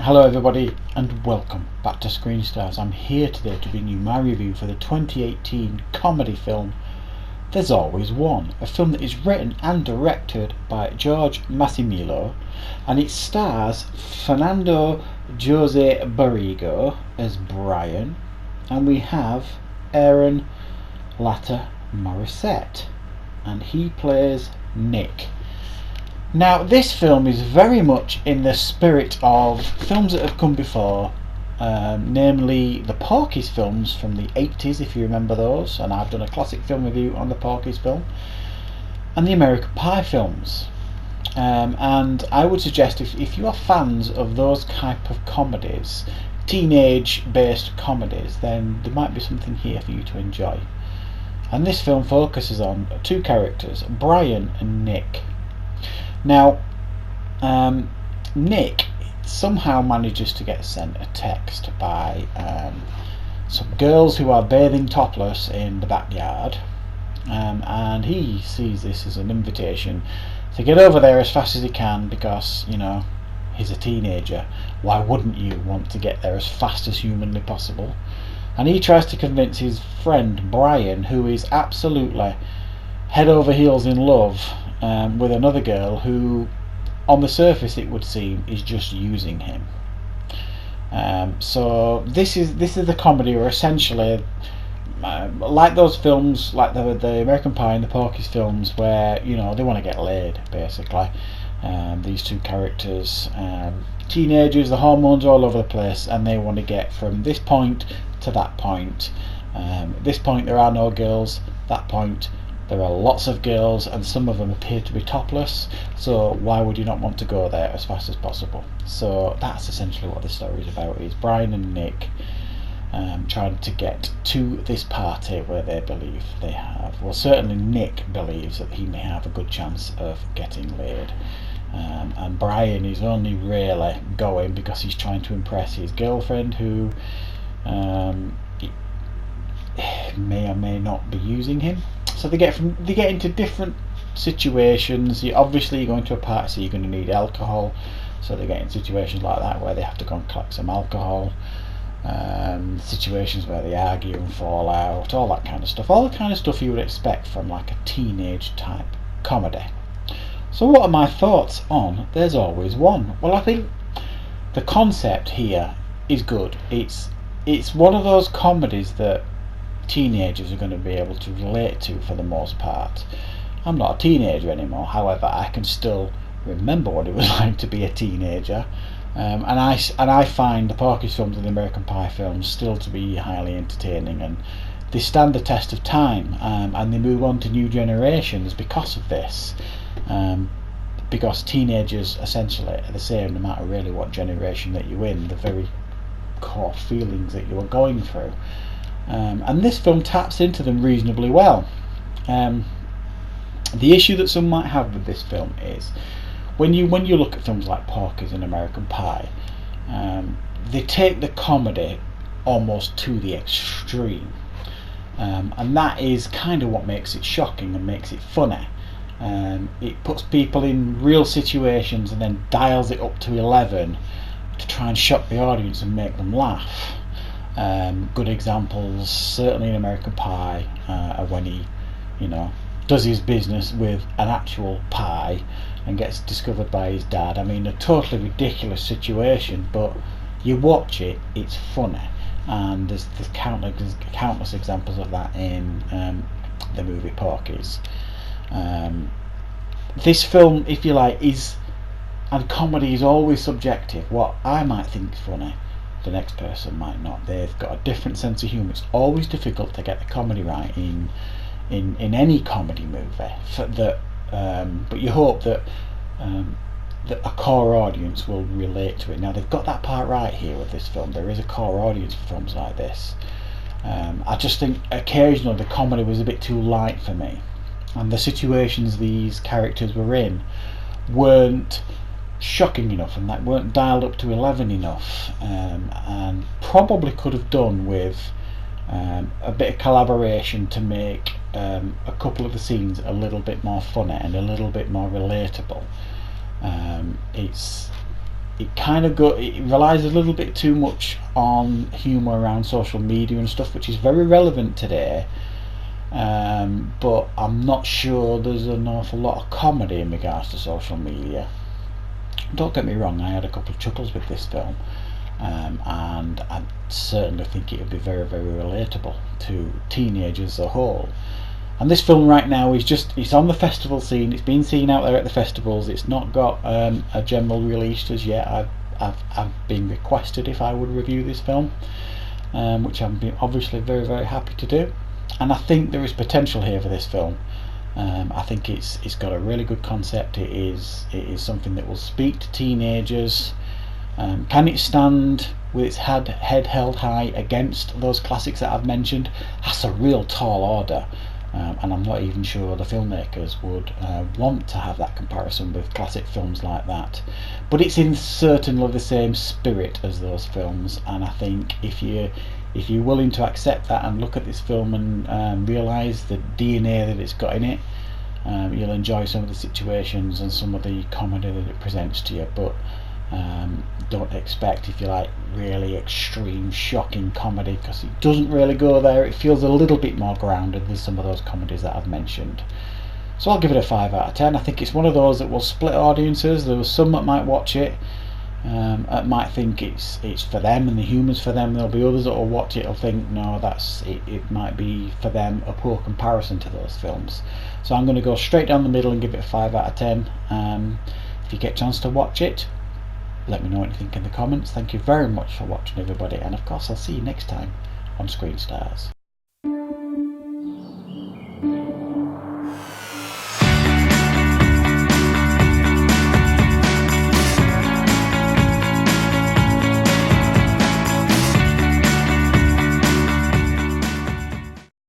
Hello everybody and welcome back to Screen Stars. I'm here today to bring you my review for the 2018 comedy film There's Always One, a film that is written and directed by George Massimillo, and it stars Fernando Jose Barrigo as Brian, and we have Aaron Latta Morissette, and he plays Nick. Now, this film is very much in the spirit of films that have come before, namely the Porky's films from the 80s, if you remember those, and I've done a classic film review on the Porky's film, and the American Pie films. And I would suggest if you are fans of those type of comedies, teenage-based comedies, then there might be something here for you to enjoy. And this film focuses on two characters, Brian and Nick. Now, Nick somehow manages to get sent a text by some girls who are bathing topless in the backyard, and he sees this as an invitation to get over there as fast as he can because, you know, he's a teenager. Why wouldn't you want to get there as fast as humanly possible? And he tries to convince his friend Brian, who is absolutely head over heels in love with another girl who, on the surface it would seem, is just using him. So this is the comedy, or essentially like those films, like the American Pie and the Porky's films, where, you know, they want to get laid basically. These two characters, teenagers, the hormones are all over the place, and they want to get from this point to that point. At this point there are no girls, that point there are lots of girls, and some of them appear to be topless, so why would you not want to go there as fast as possible? So that's essentially what the story is about, is Brian and Nick trying to get to this party where they believe they have, well, certainly Nick believes that he may have a good chance of getting laid, and Brian is only really going because he's trying to impress his girlfriend, who may or may not be using him. So they get into different situations. You're going to a party, so you're going to need alcohol. So they get in situations like that where they have to go and collect some alcohol. Situations where they argue and fall out, all that kind of stuff. All the kind of stuff you would expect from like a teenage type comedy. So what are my thoughts on There's Always One? Well, I think the concept here is good. It's one of those comedies that teenagers are going to be able to relate to for the most part. I'm not a teenager anymore, however I can still remember what it was like to be a teenager, and I find the Porky's films and the American Pie films still to be highly entertaining, and they stand the test of time, and they move on to new generations because of this, because teenagers essentially are the same no matter really what generation that you're in, the very core feelings that you are going through. And this film taps into them reasonably well. The issue that some might have with this film is when you look at films like Porky's and American Pie, they take the comedy almost to the extreme, and that is kind of what makes it shocking and makes it funny. It puts people in real situations and then dials it up to 11 to try and shock the audience and make them laugh. Good examples, certainly in American Pie, are when he, does his business with an actual pie and gets discovered by his dad. I mean, a totally ridiculous situation, but you watch it, it's funny, and there's countless examples of that in the movie Porky's. This film, if you like, and comedy is always subjective. What I might think is funny, the next person might not. They've got a different sense of humour. It's always difficult to get the comedy right in any comedy movie. But you hope that a core audience will relate to it. Now they've got that part right here with this film. There is a core audience for films like this. I just think occasionally the comedy was a bit too light for me, and the situations these characters were in weren't shocking enough, and that weren't dialed up to 11 enough, and probably could have done with a bit of collaboration to make a couple of the scenes a little bit more funny and a little bit more relatable. It's it relies a little bit too much on humour around social media and stuff, which is very relevant today. But I'm not sure there's an awful lot of comedy in regards to social media. Don't get me wrong, I had a couple of chuckles with this film, and I certainly think it would be very, very relatable to teenagers as a whole. And this film right now it's on the festival scene. It's been seen out there at the festivals. It's not got a general release as yet. I've been requested if I would review this film, which I'm obviously very, very happy to do. And I think there is potential here for this film. I think it's got a really good concept. It is something that will speak to teenagers. Can it stand with its head held high against those classics that I've mentioned? That's a real tall order, and I'm not even sure the filmmakers would want to have that comparison with classic films like that. But it's in certainly the same spirit as those films, and I think if you're willing to accept that and look at this film and realise the DNA that it's got in it, you'll enjoy some of the situations and some of the comedy that it presents to you. But don't expect, if you like, really extreme, shocking comedy, because it doesn't really go there. It feels a little bit more grounded than some of those comedies that I've mentioned. So I'll give it a 5 out of 10. I think it's one of those that will split audiences. There are some that might watch it, that might think it's for them and the humour's for them. There'll be others that will watch it and think, no, it might be for them a poor comparison to those films. So I'm going to go straight down the middle and give it a 5 out of 10. If you get a chance to watch it, let me know what you think in the comments. Thank you very much for watching, everybody, and of course I'll see you next time on Screen Stars.